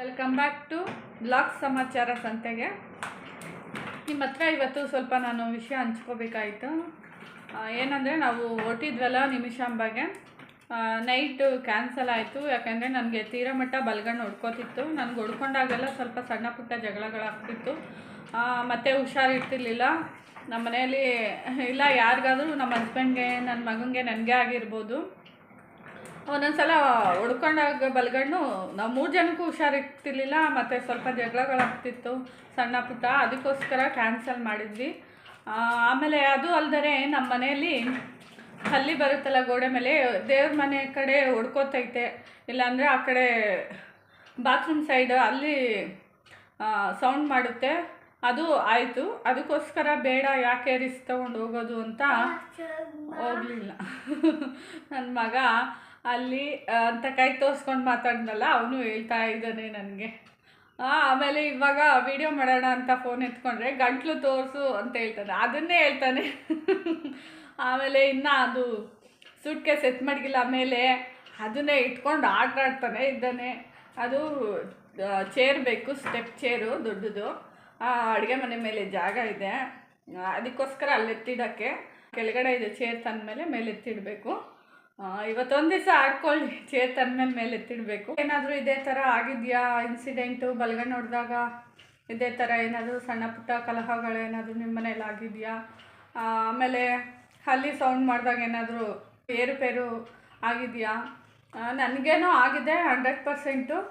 Welcome back to blog ಸಮಾಚಾರ ಸಂತೆಗೆ. ನಿಮ್ಮ ಹತ್ರ ಇವತ್ತು ಸ್ವಲ್ಪ ನಾನು ವಿಷಯ ಹಂಚ್ಕೋಬೇಕಾಯಿತು. ಏನಂದರೆ ನಾವು ಹೊರಟಿದ್ವಲ್ಲ ನಿಮಿಷಾಂಬಾಗೆ, ನೈಟು ಕ್ಯಾನ್ಸಲ್ ಆಯಿತು. ಯಾಕೆಂದರೆ ನನಗೆ ತೀರಾ ಮಟ್ಟ ಬಲಗಣ್ಣು ಹೊಡ್ಕೋತಿತ್ತು. ನನಗೆ ಹೊಡ್ಕೊಂಡಾಗೆಲ್ಲ ಸ್ವಲ್ಪ ಸಣ್ಣ ಪುಟ್ಟ ಜಗಳಗಳಾಗ್ತಿತ್ತು, ಮತ್ತು ಹುಷಾರಿರ್ತಿರ್ಲಿಲ್ಲ. ನಮ್ಮ ಮನೆಯಲ್ಲಿ ಇಲ್ಲ ಯಾರಿಗಾದರೂ ನಮ್ಮ ಹಸ್ಬೆಂಡ್ಗೆ, ನನ್ನ ಮಗನಿಗೆ, ನನಗೆ ಆಗಿರ್ಬೋದು. ಒಂದೊಂದು ಸಲ ಹೊಡ್ಕೊಂಡಾಗ ಬಲಗಣ್ಣು ನಾವು 3 ಜನಕ್ಕೂ ಹುಷಾರಿರ್ತಿರ್ಲಿಲ್ಲ, ಮತ್ತು ಸ್ವಲ್ಪ ಜಗಳಗಳಾಗ್ತಿತ್ತು ಸಣ್ಣ ಪುಟ್ಟ. ಅದಕ್ಕೋಸ್ಕರ ಕ್ಯಾನ್ಸಲ್ ಮಾಡಿದ್ವಿ. ಆಮೇಲೆ ಅದು ಅಲ್ಲದೆ ನಮ್ಮ ಮನೆಯಲ್ಲಿ ಹಲ್ಲಿ ಬರುತ್ತಲ್ಲ ಗೋಡೆ ಮೇಲೆ, ದೇವ್ರ ಮನೆ ಕಡೆ ಹೊಡ್ಕೋತೈತೆ, ಇಲ್ಲಾಂದರೆ ಆ ಕಡೆ ಬಾತ್ರೂಮ್ ಸೈಡ್ ಅಲ್ಲಿ ಸೌಂಡ್ ಮಾಡುತ್ತೆ. ಅದು ಆಯಿತು. ಅದಕ್ಕೋಸ್ಕರ ಬೇಡ, ಯಾಕೆ ರಿಸ್ಕ್ ತೊಗೊಂಡು ಹೋಗೋದು ಅಂತ ಹೋಗಲಿಲ್ಲ. ನನ್ನ ಮಗ ಅಲ್ಲಿ ಅಂತ ಕೈ ತೋರಿಸ್ಕೊಂಡು ಮಾತಾಡಿದ್ನಲ್ಲ, ಅವನು ಹೇಳ್ತಾ ಇದ್ದಾನೆ ನನಗೆ. ಆಮೇಲೆ ಇವಾಗ ವಿಡಿಯೋ ಮಾಡೋಣ ಅಂತ ಫೋನ್ ಎತ್ಕೊಂಡ್ರೆ ಗಂಟ್ಲು ತೋರಿಸು ಅಂತ ಹೇಳ್ತಾನೆ, ಅದನ್ನೇ ಹೇಳ್ತಾನೆ. ಆಮೇಲೆ ಇನ್ನು ಅದು ಸೂಟ್ಕೇಸ್ ಎತ್ ಮಡಗಿಲ್ಲ ಮೇಲೆ, ಅದನ್ನೇ ಇಟ್ಕೊಂಡು ಆಟ ಆಡ್ತಾನೆ ಇದ್ದಾನೆ. ಅದು ಚೇರ್ ಬೇಕು, ಸ್ಟೆಪ್ ಚೇರು ದೊಡ್ಡದು. ಅಡುಗೆ ಮನೆ ಮೇಲೆ ಜಾಗ ಇದೆ, ಅದಕ್ಕೋಸ್ಕರ ಅಲ್ಲಿ ಎತ್ತಿಡೋಕ್ಕೆ. ಕೆಳಗಡೆ ಇದೆ ಚೇರ್ ತಂದ ಮೇಲೆ ಎತ್ತಿಡಬೇಕು. ಇವತ್ತೊಂದು ದಿವಸ ಆಡ್ಕೊಳ್ಳಿ, ಚೇರ್ ತಂದ ಮೇಲೆ ಎತ್ತಿಡಬೇಕು. ಏನಾದರೂ ಇದೇ ಥರ ಆಗಿದೆಯಾ ಇನ್ಸಿಡೆಂಟು? ಬಲಗಣ್ಣು ಹೊಡೆದಾಗ ಇದೇ ಥರ ಏನಾದರೂ ಸಣ್ಣ ಪುಟ್ಟ ಕಲಹಗಳೇನಾದರೂ ನಿಮ್ಮ ಮನೇಲಿ ಆಗಿದೆಯಾ? ಆಮೇಲೆ ಹಲ್ಲಿ ಸೌಂಡ್ ಮಾಡಿದಾಗ ಏನಾದರೂ ಏರುಪೇರು ಆಗಿದೆಯಾ? ನನಗೇನೋ ಆಗಿದೆ 100%.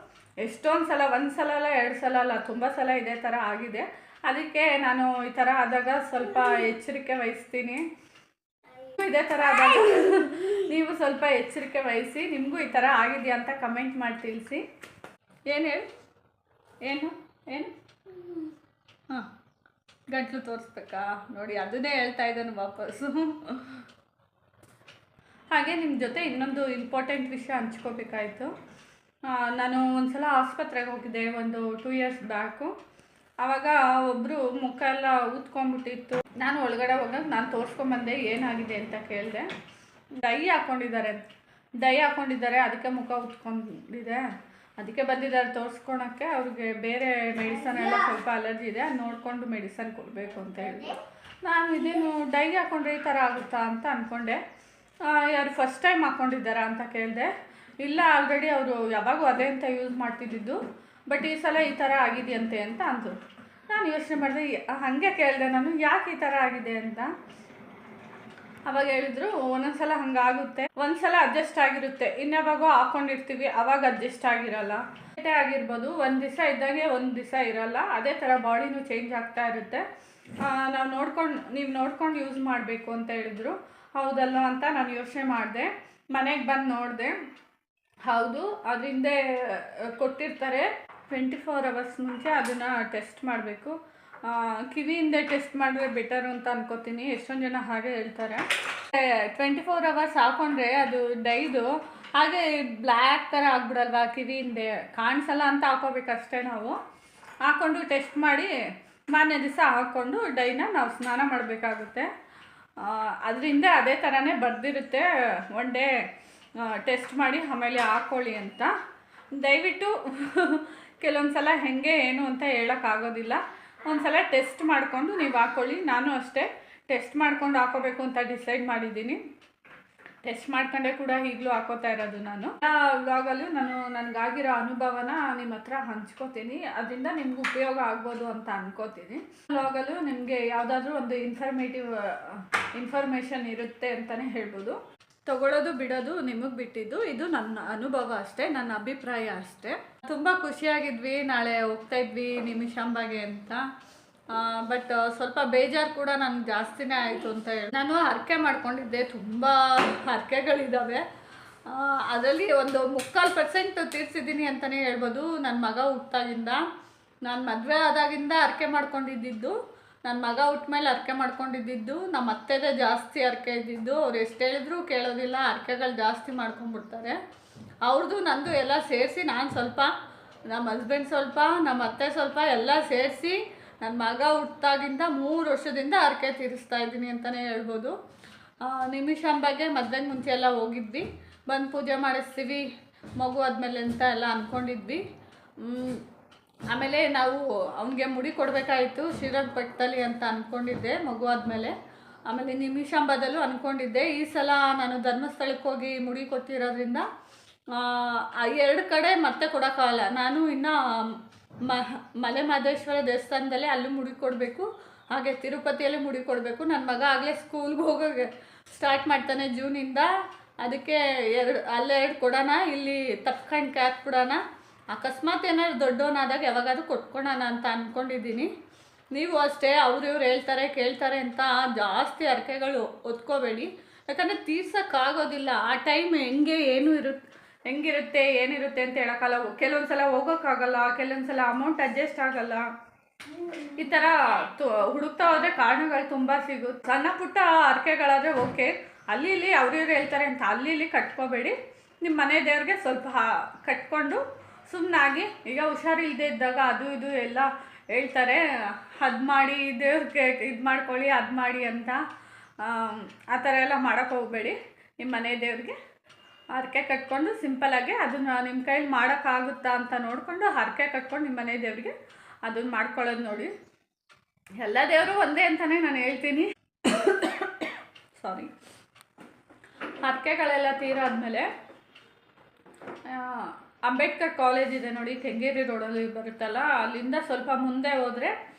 ಎಷ್ಟೊಂದು ಸಲ, 1 ಸಲ ಅಲ್ಲ, 2 ಸಲ ಅಲ್ಲ, ತುಂಬ ಸಲ ಇದೇ ಥರ ಆಗಿದೆ. ಅದಕ್ಕೆ ನಾನು ಈ ಥರ ಆದಾಗ ಸ್ವಲ್ಪ ಎಚ್ಚರಿಕೆ ವಹಿಸ್ತೀನಿ. ಇದೇ ಥರ ಆದಾಗ ನೀವು ಸ್ವಲ್ಪ ಎಚ್ಚರಿಕೆ ವಹಿಸಿ. ನಿಮಗೂ ಈ ಥರ ಆಗಿದೆಯಾ ಅಂತ ಕಮೆಂಟ್ ಮಾಡಿ ತಿಳಿಸಿ. ಏನು ಹೇಳಿ, ಏನು ಹಾಂ, ಗಂಟ್ಲು ತೋರಿಸ್ಬೇಕಾ? ನೋಡಿ, ಅದನ್ನೇ ಹೇಳ್ತಾ ಇದ್ದಾನೆ ವಾಪಸ್ಸು. ಹಾಗೆ ನಿಮ್ಮ ಜೊತೆ ಇನ್ನೊಂದು ಇಂಪಾರ್ಟೆಂಟ್ ವಿಷಯ ಹಂಚ್ಕೋಬೇಕಾಯಿತು. ನಾನು ಒಂದು ಸಲ ಆಸ್ಪತ್ರೆಗೆ ಹೋಗಿದ್ದೆ, ಒಂದು 2 ಇಯರ್ಸ್ ಬ್ಯಾಕು. ಆವಾಗ ಒಬ್ಬರು ಮುಖ ಎಲ್ಲ ಊದ್ಕೊಂಡ್ಬಿಟ್ಟಿತ್ತು. ನಾನು ಒಳಗಡೆ ಹೋದಾಗ ನಾನು ತೋರಿಸ್ಕೊಂಬಂದೆ, ಏನಾಗಿದೆ ಅಂತ ಕೇಳಿದೆ. ಡೈ ಹಾಕ್ಕೊಂಡಿದ್ದಾರೆ, ಅದಕ್ಕೆ ಮುಖ ಊದ್ಕೊಂಡಿದೆ, ಅದಕ್ಕೆ ಬಂದಿದ್ದಾರೆ ತೋರಿಸ್ಕೊಳಕ್ಕೆ. ಅವ್ರಿಗೆ ಬೇರೆ ಮೆಡಿಸನ್ ಎಲ್ಲ ಸ್ವಲ್ಪ ಅಲರ್ಜಿ ಇದೆ, ಅದು ನೋಡಿಕೊಂಡು ಮೆಡಿಸನ್ ಕೊಡಬೇಕು ಅಂತ ಹೇಳಿದ್ರು. ನಾನು ಇದೇನು ಡೈ ಹಾಕ್ಕೊಂಡ್ರೆ ಈ ಥರ ಆಗುತ್ತಾ ಅಂತ ಅಂದ್ಕೊಂಡೆ. ಯಾರು ಫಸ್ಟ್ ಟೈಮ್ ಹಾಕ್ಕೊಂಡಿದ್ದಾರಾ ಅಂತ ಕೇಳಿದೆ. ಇಲ್ಲ, ಆಲ್ರೆಡಿ ಅವರು ಯಾವಾಗೂ ಅದೇ ಅಂತ ಯೂಸ್ ಮಾಡ್ತಿದ್ದಿದ್ದು, ಬಟ್ ಈ ಸಲ ಈ ಥರ ಆಗಿದೆಯಂತೆ ಅಂತ ಅಂದರು. ನಾನು ಯೋಚನೆ ಮಾಡಿದೆ, ಹಾಗೆ ಕೇಳಿದೆ ನಾನು, ಯಾಕೆ ಈ ಥರ ಆಗಿದೆ ಅಂತ. ಅವಾಗ ಹೇಳಿದ್ರು, ಒಂದೊಂದು ಸಲ ಹಂಗಾಗುತ್ತೆ, ಒಂದು ಸಲ ಅಡ್ಜಸ್ಟ್ ಆಗಿರುತ್ತೆ, ಇನ್ಯಾವಾಗೋ ಹಾಕ್ಕೊಂಡಿರ್ತೀವಿ, ಅವಾಗ ಅಡ್ಜಸ್ಟ್ ಆಗಿರಲ್ಲ. ಆಗಿರ್ಬೋದು, ಒಂದು ದಿವಸ ಇದ್ದಂಗೆ ಒಂದು ದಿವಸ ಇರಲ್ಲ. ಅದೇ ಥರ ಬಾಡಿನೂ ಚೇಂಜ್ ಆಗ್ತಾ ಇರುತ್ತೆ. ನೀವು ನೋಡ್ಕೊಂಡು ಯೂಸ್ ಮಾಡಬೇಕು ಅಂತ ಹೇಳಿದ್ರು. ಹೌದಲ್ಲ ಅಂತ ನಾನು ಯೋಚನೆ ಮಾಡಿದೆ. ಮನೆಗೆ ಬಂದು ನೋಡಿದೆ, ಹೌದು, ಅದರಿಂದ ಕೊಟ್ಟಿರ್ತಾರೆ 24 ಅವರ್ಸ್ ಮುಂಚೆ ಅದನ್ನು ಟೆಸ್ಟ್ ಮಾಡಬೇಕು. ಕಿವಿಯಿಂದ ಟೆಸ್ಟ್ ಮಾಡಿದ್ರೆ ಬೆಟರು ಅಂತ ಅನ್ಕೋತೀನಿ. ಎಷ್ಟೊಂದು ಜನ ಹಾಗೆ ಹೇಳ್ತಾರೆ. 24 ಅವರ್ಸ್ ಹಾಕ್ಕೊಂಡ್ರೆ ಅದು ಡೈದು ಹಾಗೆ ಬ್ಲ್ಯಾಕ್ ಥರ ಆಗ್ಬಿಡಲ್ವಾ, ಕಿವಿಯಿಂದ ಕಾಣಿಸಲ್ಲ ಅಂತ ಹಾಕೋಬೇಕಷ್ಟೇ. ನಾವು ಹಾಕ್ಕೊಂಡು ಟೆಸ್ಟ್ ಮಾಡಿ ಮಾರನೇ ದಿವಸ ಹಾಕ್ಕೊಂಡು ಡೈನ ನಾವು ಸ್ನಾನ ಮಾಡಬೇಕಾಗುತ್ತೆ. ಅದರಿಂದ ಅದೇ ಥರನೇ ಬರೆದಿರುತ್ತೆ, 1 ಡೇ ಟೆಸ್ಟ್ ಮಾಡಿ ಆಮೇಲೆ ಹಾಕ್ಕೊಳ್ಳಿ ಅಂತ. ದಯವಿಟ್ಟು ಕೆಲವೊಂದು ಸಲ ಹೆಂಗೆ ಏನು ಅಂತ ಹೇಳೋಕ್ಕಾಗೋದಿಲ್ಲ. ಒಂದು ಸಲ ಟೆಸ್ಟ್ ಮಾಡಿಕೊಂಡು ನೀವು ಹಾಕ್ಕೊಳ್ಳಿ. ನಾನು ಅಷ್ಟೇ ಟೆಸ್ಟ್ ಮಾಡ್ಕೊಂಡು ಹಾಕೋಬೇಕು ಅಂತ ಡಿಸೈಡ್ ಮಾಡಿದ್ದೀನಿ. ಟೆಸ್ಟ್ ಮಾಡ್ಕೊಂಡೆ ಕೂಡ ಈಗಲೂ ಹಾಕೋತಾ ಇರೋದು. ನಾನು ವ್ಲಾಗಲ್ಲೂ ನನಗಾಗಿರೋ ಅನುಭವನ ನಿಮ್ಮ ಹತ್ರ ಹಂಚ್ಕೋತೀನಿ. ಅದರಿಂದ ನಿಮ್ಗೆ ಉಪಯೋಗ ಆಗ್ಬೋದು ಅಂತ ಅನ್ಕೋತೀನಿ. ವ್ಲಾಗಲ್ಲೂ ನಿಮಗೆ ಯಾವುದಾದ್ರೂ ಒಂದು ಇನ್ಫಾರ್ಮೇಷನ್ ಇರುತ್ತೆ ಅಂತಲೇ ಹೇಳ್ಬೋದು. ತಗೊಳ್ಳೋದು ಬಿಡೋದು ನಿಮಗೆ ಬಿಟ್ಟಿದ್ದು. ಇದು ನನ್ನ ಅನುಭವ ಅಷ್ಟೇ, ನನ್ನ ಅಭಿಪ್ರಾಯ ಅಷ್ಟೇ. ತುಂಬ ಖುಷಿಯಾಗಿದ್ವಿ, ನಾಳೆ ಹೋಗ್ತಾ ಇದ್ವಿ ನಿಮಿಷಾಂಬಾಗೆ ಅಂತ. ಬಟ್ ಸ್ವಲ್ಪ ಬೇಜಾರು ಕೂಡ ನನಗೆ ಜಾಸ್ತಿನೇ ಆಯಿತು ಅಂತ ಹೇಳಿ. ನಾನು ಹರಕೆ ಮಾಡ್ಕೊಂಡಿದ್ದೆ, ತುಂಬ ಹರಕೆಗಳಿದ್ದಾವೆ. ಅದರಲ್ಲಿ ಒಂದು 3/4% ತೀರಿಸಿದ್ದೀನಿ ಅಂತಲೇ ಹೇಳ್ಬೋದು. ನನ್ನ ಮಗ ಹುಟ್ಟಾಗಿಂದ, ನಾನು ಮದುವೆ ಆದಾಗಿಂದ ಹರಕೆ ಮಾಡ್ಕೊಂಡಿದ್ದು, ನನ್ನ ಮಗ ಹುಟ್ಟ ಮೇಲೆ ಹರಕೆ ಮಾಡ್ಕೊಂಡಿದ್ದು. ನಮ್ಮ ಅತ್ತೆದೇ ಜಾಸ್ತಿ ಹರಕೆ ಇದ್ದಿದ್ದು. ಅವ್ರು ಎಷ್ಟು ಹೇಳಿದ್ರು ಕೇಳೋದಿಲ್ಲ, ಹರಕೆಗಳು ಜಾಸ್ತಿ ಮಾಡ್ಕೊಂಡ್ಬಿಡ್ತಾರೆ. ಅವ್ರದ್ದು ನಂದು ಎಲ್ಲ ಸೇರಿಸಿ, ನಾನು ಸ್ವಲ್ಪ, ನಮ್ಮ ಹಸ್ಬೆಂಡ್ ಸ್ವಲ್ಪ, ನಮ್ಮ ಅತ್ತೆ ಸ್ವಲ್ಪ ಎಲ್ಲ ಸೇರಿಸಿ ನನ್ನ ಮಗ ಹುಟ್ಟಾಗಿಂದ 3 ವರ್ಷದಿಂದ ಹರಕೆ ತೀರಿಸ್ತಾ ಇದ್ದೀನಿ ಅಂತಲೇ ಹೇಳ್ಬೋದು. ನಿಮಿಷಾಂಬಾಗೆ ಮದುವೆಗೆ ಮುಂಚೆ ಎಲ್ಲ ಹೋಗಿದ್ವಿ, ಬಂದು ಪೂಜೆ ಮಾಡಿಸ್ತೀವಿ ಮಗು ಆದಮೇಲೆ ಅಂತ ಎಲ್ಲ ಅಂದ್ಕೊಂಡಿದ್ವಿ. ಆಮೇಲೆ ನಾವು ಅವನಿಗೆ ಮುಡಿ ಕೊಡಬೇಕಾಯಿತು ಶ್ರೀರಂಗಪಟ್ಟಣದಲ್ಲಿ ಅಂತ ಅಂದ್ಕೊಂಡಿದ್ದೆ ಮಗು ಆದಮೇಲೆ. ಆಮೇಲೆ ನಿಮಿಷಾಂಬದಲ್ಲೂ ಅಂದ್ಕೊಂಡಿದ್ದೆ. ಈ ಸಲ ನಾನು ಧರ್ಮಸ್ಥಳಕ್ಕೆ ಹೋಗಿ ಮುಡಿ ಕೊಟ್ಟಿರೋದ್ರಿಂದ 2 ಕಡೆ ಮತ್ತೆ ಕೊಡೋಕ್ಕಾಗಲ್ಲ. ನಾನು ಇನ್ನು ಮಲೆ ಮಹದೇಶ್ವರ ದೇವಸ್ಥಾನದಲ್ಲೇ ಅಲ್ಲೂ ಮುಡಿ ಕೊಡಬೇಕು, ಹಾಗೆ ತಿರುಪತಿಯಲ್ಲೂ ಮುಡಿ ಕೊಡಬೇಕು. ನನ್ನ ಮಗ ಆಗಲೇ ಸ್ಕೂಲ್ಗೆ ಹೋಗೋಕ್ಕೆ ಸ್ಟಾರ್ಟ್ ಮಾಡ್ತಾನೆ ಜೂನಿಂದ. ಅದಕ್ಕೆ ಅಲ್ಲೇ 2 ಕೊಡೋಣ, ಇಲ್ಲಿ ತಪ್ಕೊಂಡು ಹಾಕ್ಬಿಡೋಣ. ಅಕಸ್ಮಾತ್ ಏನಾದ್ರು ದೊಡ್ಡವನಾದಾಗ ಯಾವಾಗಾದ್ರೂ ಕೊಟ್ಕೊಳೋಣ ಅಂತ ಅಂದ್ಕೊಂಡಿದ್ದೀನಿ. ನೀವು ಅಷ್ಟೇ ಅವ್ರು ಇವ್ರು ಹೇಳ್ತಾರೆ ಕೇಳ್ತಾರೆ ಅಂತ ಜಾಸ್ತಿ ಹರಕೆಗಳು ಹೊತ್ಕೋಬೇಡಿ. ಯಾಕಂದರೆ ತೀರ್ಸೋಕ್ಕಾಗೋದಿಲ್ಲ. ಆ ಟೈಮ್ ಹೆಂಗಿರುತ್ತೆ ಏನಿರುತ್ತೆ ಅಂತ ಹೇಳೋಕ್ಕಲ್ಲ. ಕೆಲವೊಂದು ಸಲ ಹೋಗೋಕ್ಕಾಗಲ್ಲ, ಕೆಲವೊಂದು ಸಲ ಅಮೌಂಟ್ ಅಡ್ಜಸ್ಟ್ ಆಗಲ್ಲ. ಈ ಥರ ಹುಡುಕ್ತಾ ಹೋದರೆ ಕಾರಣಗಳು ತುಂಬ ಸಿಗುತ್ತೆ. ಸಣ್ಣ ಪುಟ್ಟ ಹರಕೆಗಳಾದರೆ ಓಕೆ, ಅಲ್ಲಿ ಇಲ್ಲಿ ಅವ್ರಿವ್ರು ಹೇಳ್ತಾರೆ ಅಂತ ಅಲ್ಲಿ ಇಲ್ಲಿ ಕಟ್ಕೋಬೇಡಿ. ನಿಮ್ಮ ಮನೆ ದೇವ್ರಿಗೆ ಸ್ವಲ್ಪ ಕಟ್ಕೊಂಡು ಸುಮ್ಮನಾಗಿ, ಈಗ ಹುಷಾರಿಲ್ಲದೆ ಇದ್ದಾಗ ಅದು ಇದು ಎಲ್ಲ ಹೇಳ್ತಾರೆ, ಅದು ಮಾಡಿ ದೇವ್ರಿಗೆ ಇದು ಮಾಡ್ಕೊಳ್ಳಿ ಅದು ಮಾಡಿ ಅಂತ, ಆ ಥರ ಎಲ್ಲ ಮಾಡೋಕ್ಕೆ ಹೋಗಬೇಡಿ. ನಿಮ್ಮ ಮನೆ ದೇವ್ರಿಗೆ ಹರಕೆ ಕಟ್ಕೊಂಡು ಸಿಂಪಲಾಗಿ ಅದನ್ನು ನಿಮ್ಮ ಕೈಲಿ ಮಾಡೋಕ್ಕಾಗುತ್ತಾ ಅಂತ ನೋಡಿಕೊಂಡು ಹರಕೆ ಕಟ್ಕೊಂಡು ನಿಮ್ಮ ಮನೆ ದೇವ್ರಿಗೆ ಅದನ್ನು ಮಾಡ್ಕೊಳ್ಳೋದು ನೋಡಿ. ಎಲ್ಲ ದೇವರು ಒಂದೇ ಅಂತಲೇ ನಾನು ಹೇಳ್ತೀನಿ. ಸಾರಿ. ಹರಕೆಗಳೆಲ್ಲ ತೀರಾದ್ಮೇಲೆ ಅಂಬೇಡ್ಕರ್ ಕಾಲೇಜ್ ಇದೆ ನೋಡಿ, ಕೆಂಗೇರಿ ರೋಡಲ್ಲಿ ಬರುತ್ತಲ್ಲ, ಅಲ್ಲಿಂದ ಸ್ವಲ್ಪ ಮುಂದೆ ಹೋದರೆ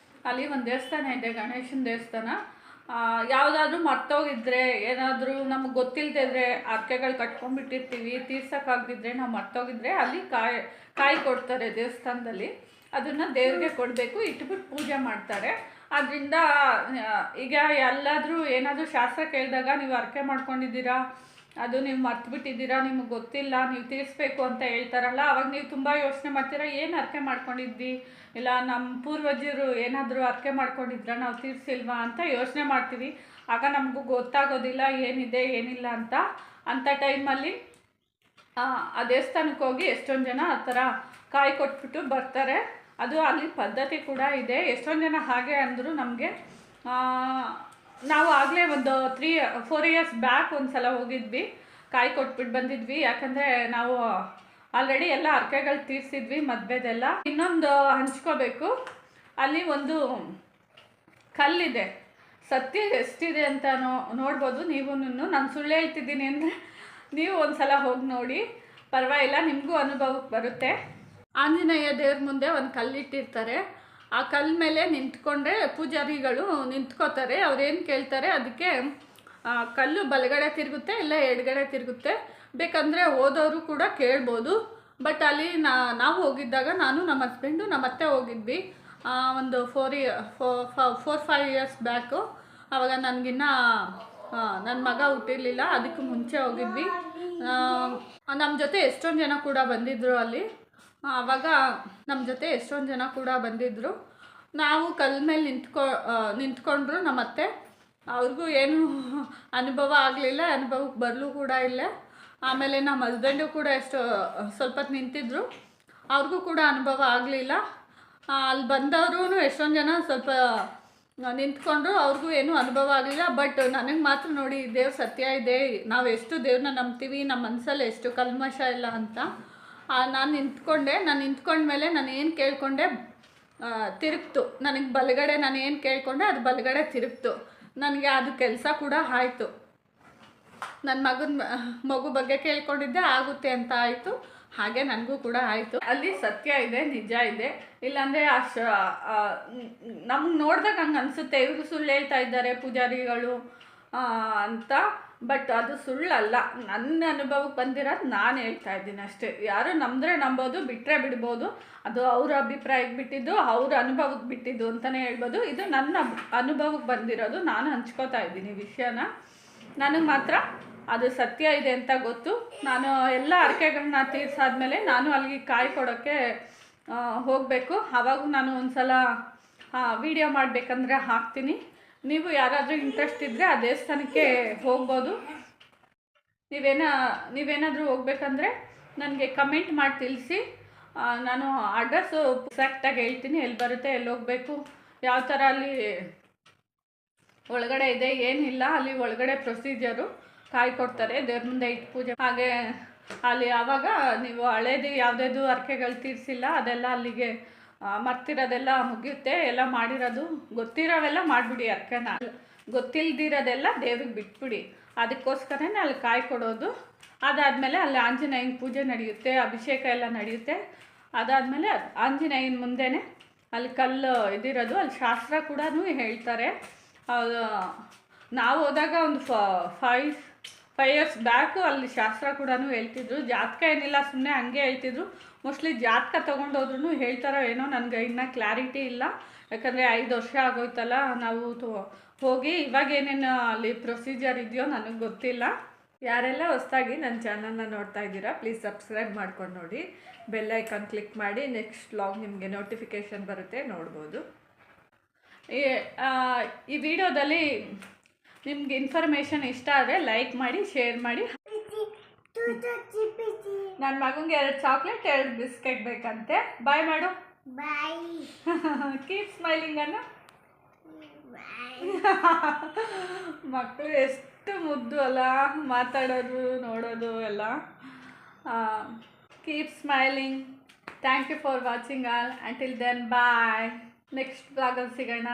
ಅಲ್ಲಿ ಒಂದು ದೇವಸ್ಥಾನ ಇದೆ, ಗಣೇಶನ ದೇವಸ್ಥಾನ. ಯಾವುದಾದ್ರೂ ಮರ್ತೋಗಿದ್ರೆ, ಏನಾದರೂ ನಮಗೆ ಗೊತ್ತಿಲ್ಲದಿದ್ರೆ, ಹರಕೆಗಳು ಕಟ್ಕೊಂಡ್ಬಿಟ್ಟಿರ್ತೀವಿ, ತೀರ್ಸೋಕ್ಕಾಗದಿದ್ರೆ, ನಾವು ಮರ್ತೋಗಿದ್ರೆ ಅಲ್ಲಿ ಕಾಯಿ ಕೊಡ್ತಾರೆ ದೇವಸ್ಥಾನದಲ್ಲಿ. ಅದನ್ನು ದೇವ್ರಿಗೆ ಕೊಡಬೇಕು, ಇಟ್ಬಿಟ್ಟು ಪೂಜೆ ಮಾಡ್ತಾರೆ. ಅದರಿಂದ ಈಗ ಎಲ್ಲಾದರೂ ಏನಾದರೂ ಶಾಸ್ತ್ರ ಕೇಳಿದಾಗ ನೀವು ಹರಕೆ ಮಾಡ್ಕೊಂಡಿದ್ದೀರಾ, ಅದು ನೀವು ಮರ್ತುಬಿಟ್ಟಿದ್ದೀರಾ, ನಿಮಗೆ ಗೊತ್ತಿಲ್ಲ, ನೀವು ತೀರಿಸ್ಬೇಕು ಅಂತ ಹೇಳ್ತಾರಲ್ಲ, ಅವಾಗ ನೀವು ತುಂಬ ಯೋಚನೆ ಮಾಡ್ತೀರಾ, ಏನು ಹರಕೆ ಮಾಡ್ಕೊಂಡಿದ್ವಿ, ಇಲ್ಲ ನಮ್ಮ ಪೂರ್ವಜರು ಏನಾದರೂ ಹರಕೆ ಮಾಡ್ಕೊಂಡಿದ್ರ, ನಾವು ತೀರಿಸಿಲ್ವಾ ಅಂತ ಯೋಚನೆ ಮಾಡ್ತೀವಿ. ಆಗ ನಮಗೂ ಗೊತ್ತಾಗೋದಿಲ್ಲ ಏನಿದೆ ಏನಿಲ್ಲ ಅಂತ. ಅಂಥ ಟೈಮಲ್ಲಿ ಆ ದೇವಸ್ಥಾನಕ್ಕೆ ಹೋಗಿ ಎಷ್ಟೊಂದು ಜನ ಆ ಥರ ಕಾಯಿ ಕೊಟ್ಬಿಟ್ಟು ಬರ್ತಾರೆ. ಅದು ಅಲ್ಲಿ ಪದ್ಧತಿ ಕೂಡ ಇದೆ. ಎಷ್ಟೊಂದು ಜನ ಹಾಗೆ ಅಂದರು ನಮಗೆ. ನಾವು ಆಗಲೇ ಒಂದು 3-4 ಇಯರ್ಸ್ ಬ್ಯಾಕ್ ಒಂದು ಸಲ ಹೋಗಿದ್ವಿ, ಕಾಯಿ ಕೊಟ್ಬಿಟ್ಟು ಬಂದಿದ್ವಿ. ಯಾಕಂದರೆ ನಾವು ಆಲ್ರೆಡಿ ಎಲ್ಲ ಹರಕೆಗಳು ತೀರಿಸಿದ್ವಿ ಮದುವೆದೆಲ್ಲ. ಇನ್ನೊಂದು ಹಂಚ್ಕೋಬೇಕು, ಅಲ್ಲಿ ಒಂದು ಕಲ್ಲಿದೆ, ಸತ್ಯ ಎಷ್ಟಿದೆ ಅಂತ ನೋಡ್ಬೋದು ನೀವು. ನಾನು ಸುಳ್ಳು ಹೇಳ್ತಿದ್ದೀನಿ ಅಂದರೆ ನೀವು ಒಂದು ಸಲ ಹೋಗಿ ನೋಡಿ, ಪರವಾಗಿಲ್ಲ, ನಿಮಗೂ ಅನುಭವಕ್ಕೆ ಬರುತ್ತೆ. ಆಂಜನೇಯ ದೇವ್ರ ಮುಂದೆ ಒಂದು ಕಲ್ಲಿಟ್ಟಿರ್ತಾರೆ. ಆ ಕಲ್ಲ ಮೇಲೆ ನಿಂತ್ಕೊಂಡ್ರೆ ಪೂಜಾರಿಗಳು ನಿಂತ್ಕೋತಾರೆ. ಅವ್ರೇನು ಕೇಳ್ತಾರೆ, ಅದಕ್ಕೆ ಕಲ್ಲು ಬಲಗಡೆ ತಿರುಗುತ್ತೆ ಇಲ್ಲ ಎಡಗಡೆ ತಿರುಗುತ್ತೆ, ಬೇಕಂದರೆ ಓದೋರು ಕೂಡ ಕೇಳ್ಬೋದು. ಬಟ್ ಅಲ್ಲಿ ನಾವು ಹೋಗಿದ್ದಾಗ, ನಾನು ನಮ್ಮ ಹಸ್ಬೆಂಡು ನಮ್ಮ ಅತ್ತೆ ಹೋಗಿದ್ವಿ ಒಂದು 4-5 ಇಯರ್ಸ್ ಬ್ಯಾಕು. ಆವಾಗ ನನಗಿನ್ನ ನನ್ನ ಮಗ ಹುಟ್ಟಿರಲಿಲ್ಲ, ಅದಕ್ಕೆ ಮುಂಚೆ ಹೋಗಿದ್ವಿ. ನಮ್ಮ ಜೊತೆ ಎಷ್ಟೊಂದು ಜನ ಕೂಡ ಬಂದಿದ್ದರು ಅಲ್ಲಿ. ಆವಾಗ ನಮ್ಮ ಜೊತೆ ಎಷ್ಟೊಂದು ಜನ ಕೂಡ ಬಂದಿದ್ದರು. ನಾವು ಕಲ್ಲ ಮೇಲೆ ನಿಂತ್ಕೊಂಡ್ರು ನಮ್ಮ ಅತ್ತೆ. ಅವ್ರಿಗೂ ಏನು ಅನುಭವ ಆಗಲಿಲ್ಲ, ಅನುಭವಕ್ಕೆ ಬರಲು ಕೂಡ ಇಲ್ಲ. ಆಮೇಲೆ ನಮ್ಮ ಹಸ್ಬೆಂಡು ಕೂಡ ಸ್ವಲ್ಪ ಹೊತ್ತು ನಿಂತಿದ್ರು, ಅವ್ರಿಗೂ ಕೂಡ ಅನುಭವ ಆಗಲಿಲ್ಲ. ಅಲ್ಲಿ ಬಂದವರು ಎಷ್ಟೊಂದು ಜನ ಸ್ವಲ್ಪ ನಿಂತ್ಕೊಂಡ್ರು, ಅವ್ರಿಗೂ ಏನೂ ಅನುಭವ ಆಗಲಿಲ್ಲ. ಬಟ್ ನನಗೆ ಮಾತ್ರ ನೋಡಿ, ದೇವ್ರ ಸತ್ಯ ಇದೆ, ನಾವು ಎಷ್ಟು ದೇವ್ರನ್ನ ನಂಬ್ತೀವಿ, ನಮ್ಮ ಮನಸ್ಸಲ್ಲಿ ಎಷ್ಟು ಕಲ್ಮಶ ಇಲ್ಲ ಅಂತ. ನಾನು ನಿಂತ್ಕೊಂಡ್ಮೇಲೆ ನಾನು ಏನು ಕೇಳ್ಕೊಂಡೆ ತಿರುಗ್ತು. ನನಗೆ ಬಲಗಡೆ ನಾನು ಏನು ಕೇಳ್ಕೊಂಡೆ ಅದು ಬಲಗಡೆ ತಿರುಗ್ತು. ನನಗೆ ಅದು ಕೆಲಸ ಕೂಡ ಆಯಿತು. ನನ್ನ ಮಗು ಬಗ್ಗೆ ಕೇಳ್ಕೊಂಡಿದ್ದೆ, ಆಗುತ್ತೆ ಅಂತ ಆಯಿತು. ಹಾಗೆ ನನಗೂ ಕೂಡ ಆಯಿತು. ಅಲ್ಲಿ ಸತ್ಯ ಇದೆ, ನಿಜ ಇದೆ. ಇಲ್ಲಾಂದರೆ ನಮ್ಗೆ ನೋಡಿದಾಗ ಹಂಗೆ ಅನಿಸುತ್ತೆ, ಇವರು ಸುಳ್ಳು ಹೇಳ್ತಾ ಇದ್ದಾರೆ ಪೂಜಾರಿಗಳು ಅಂತ. ಬಟ್ ಅದು ಸುಳ್ಳಲ್ಲ. ನನ್ನ ಅನುಭವಕ್ಕೆ ಬಂದಿರೋದು ನಾನು ಹೇಳ್ತಾ ಇದ್ದೀನಿ ಅಷ್ಟೇ. ಯಾರು ನಂಬಿದ್ರೆ ನಂಬೋದು, ಬಿಟ್ಟರೆ ಬಿಡ್ಬೋದು. ಅದು ಅವ್ರ ಅಭಿಪ್ರಾಯಕ್ಕೆ ಬಿಟ್ಟಿದ್ದು, ಅವ್ರ ಅನುಭವಕ್ಕೆ ಬಿಟ್ಟಿದ್ದು ಅಂತಲೇ ಹೇಳ್ಬೋದು. ಇದು ನನ್ನ ಅನುಭವಕ್ಕೆ ಬಂದಿರೋದು, ನಾನು ಹಂಚ್ಕೋತಾ ಇದ್ದೀನಿ ವಿಷಯನ. ನನಗೆ ಮಾತ್ರ ಅದು ಸತ್ಯ ಇದೆ ಅಂತ ಗೊತ್ತು. ನಾನು ಎಲ್ಲ ಹರಕೆಗಳನ್ನ ತೀರ್ಸಾದ್ಮೇಲೆ ನಾನು ಅಲ್ಲಿಗೆ ಕಾಯಿ ಕೊಡೋಕ್ಕೆ ಹೋಗಬೇಕು. ಆವಾಗ ನಾನು ಒಂದು ಸಲ ವೀಡಿಯೋ ಮಾಡಬೇಕಂದ್ರೆ ಹಾಕ್ತೀನಿ. ನೀವು ಯಾರಾದರೂ ಇಂಟ್ರೆಸ್ಟ್ ಇದ್ದರೆ ಆ ದೇವಸ್ಥಾನಕ್ಕೆ ಹೋಗ್ಬೋದು. ನೀವೇನಾದರೂ ಹೋಗ್ಬೇಕಂದ್ರೆ ನನಗೆ ಕಮೆಂಟ್ ಮಾಡಿ ತಿಳಿಸಿ. ನಾನು ಅಡ್ರೆಸ್ಸು ಎಕ್ಸಾಕ್ಟಾಗಿ ಹೇಳ್ತೀನಿ, ಎಲ್ಲಿ ಬರುತ್ತೆ, ಎಲ್ಲಿ ಹೋಗಬೇಕು, ಯಾವ ಥರ ಅಲ್ಲಿ ಒಳಗಡೆ ಇದೆ, ಏನಿಲ್ಲ. ಅಲ್ಲಿ ಒಳಗಡೆ ಪ್ರೊಸೀಜರು, ಕಾಯಿ ಕೊಡ್ತಾರೆ, ದೇವ್ರ ಮುಂದೆ ಇಟ್ಟು ಪೂಜೆ. ಹಾಗೆ ಅಲ್ಲಿ ಆವಾಗ ನೀವು ಹಳೇದು ಯಾವುದೇದು ಹರಕೆಗಳು ತೀರಿಸಿಲ್ಲ ಅದೆಲ್ಲ ಅಲ್ಲಿಗೆ ಮರ್ತಿರೋದೆಲ್ಲ ಮುಗಿಯುತ್ತೆ. ಎಲ್ಲ ಮಾಡಿರೋದು ಗೊತ್ತಿರೋವೆಲ್ಲ ಮಾಡಿಬಿಡಿ, ಅರ್ಕನ ಗೊತ್ತಿಲ್ದಿರೋದೆಲ್ಲ ದೇವ್ರಿಗೆ ಬಿಟ್ಬಿಡಿ. ಅದಕ್ಕೋಸ್ಕರನೇ ಅಲ್ಲಿ ಕಾಯಿ ಕೊಡೋದು. ಅದಾದಮೇಲೆ ಅಲ್ಲಿ ಆಂಜನೇಯನ ಪೂಜೆ ನಡೆಯುತ್ತೆ, ಅಭಿಷೇಕ ಎಲ್ಲ ನಡೆಯುತ್ತೆ. ಅದಾದಮೇಲೆ ಆಂಜನೇಯನ ಮುಂದೆನೇ ಅಲ್ಲಿ ಕಲ್ಲು ಇದಿರೋದು, ಅಲ್ಲಿ ಶಾಸ್ತ್ರ ಕೂಡ ಹೇಳ್ತಾರೆ. ನಾವು ಹೋದಾಗ ಒಂದು 5 ಇಯರ್ಸ್ ಬ್ಯಾಕು ಅಲ್ಲಿ ಶಾಸ್ತ್ರ ಕೂಡ ಹೇಳ್ತಿದ್ರು. ಜಾತಕ ಏನಿಲ್ಲ, ಸುಮ್ಮನೆ ಹಂಗೆ ಹೇಳ್ತಿದ್ರು. ಮೋಸ್ಟ್ಲಿ ಜಾತಕ ತೊಗೊಂಡೋದ್ರೂ ಹೇಳ್ತಾರೋ ಏನೋ, ನನಗೆ ಇನ್ನೂ ಕ್ಲಾರಿಟಿ ಇಲ್ಲ. ಯಾಕಂದರೆ 5 ವರ್ಷ ಆಗೋಯ್ತಲ್ಲ ನಾವು ಹೋಗಿ. ಇವಾಗ ಏನೇನು ಅಲ್ಲಿ ಪ್ರೊಸೀಜರ್ ಇದೆಯೋ ನನಗೆ ಗೊತ್ತಿಲ್ಲ. ಯಾರೆಲ್ಲ ಹೊಸದಾಗಿ ನನ್ನ ಚಾನಲ್ನ ನೋಡ್ತಾ ಇದ್ದೀರಾ, ಪ್ಲೀಸ್ ಸಬ್ಸ್ಕ್ರೈಬ್ ಮಾಡ್ಕೊಂಡು ನೋಡಿ, ಬೆಲ್ ಐಕಾನ್ ಕ್ಲಿಕ್ ಮಾಡಿ. ನೆಕ್ಸ್ಟ್ ವ್ಲಾಗ್ ನಿಮಗೆ ನೋಟಿಫಿಕೇಷನ್ ಬರುತ್ತೆ, ನೋಡ್ಬೋದು. ಈ ವಿಡಿಯೋದಲ್ಲಿ ನಿಮ್ಗೆ ಇನ್ಫಾರ್ಮೇಷನ್ ಇಷ್ಟ ಆದರೆ ಲೈಕ್ ಮಾಡಿ, ಶೇರ್ ಮಾಡಿ. ನನ್ನ ಮಗನಿಗೆ 2 ಚಾಕ್ಲೇಟ್ 2 ಬಿಸ್ಕೆಟ್ ಬೇಕಂತೆ. ಬಾಯ್ ಮಾಡು. ಬಾಯ್. ಕೀಪ್ ಸ್ಮೈಲಿಂಗ್ ಅನ್ನು. ಮಕ್ಕಳು ಎಷ್ಟು ಮುದ್ದು ಅಲ್ಲ, ಮಾತಾಡೋದು ನೋಡೋದು ಎಲ್ಲ. Keep smiling. Thank you for watching all. Until then bye. Next ಬ್ಲಾಗಲ್ಲಿ ಸಿಗೋಣ.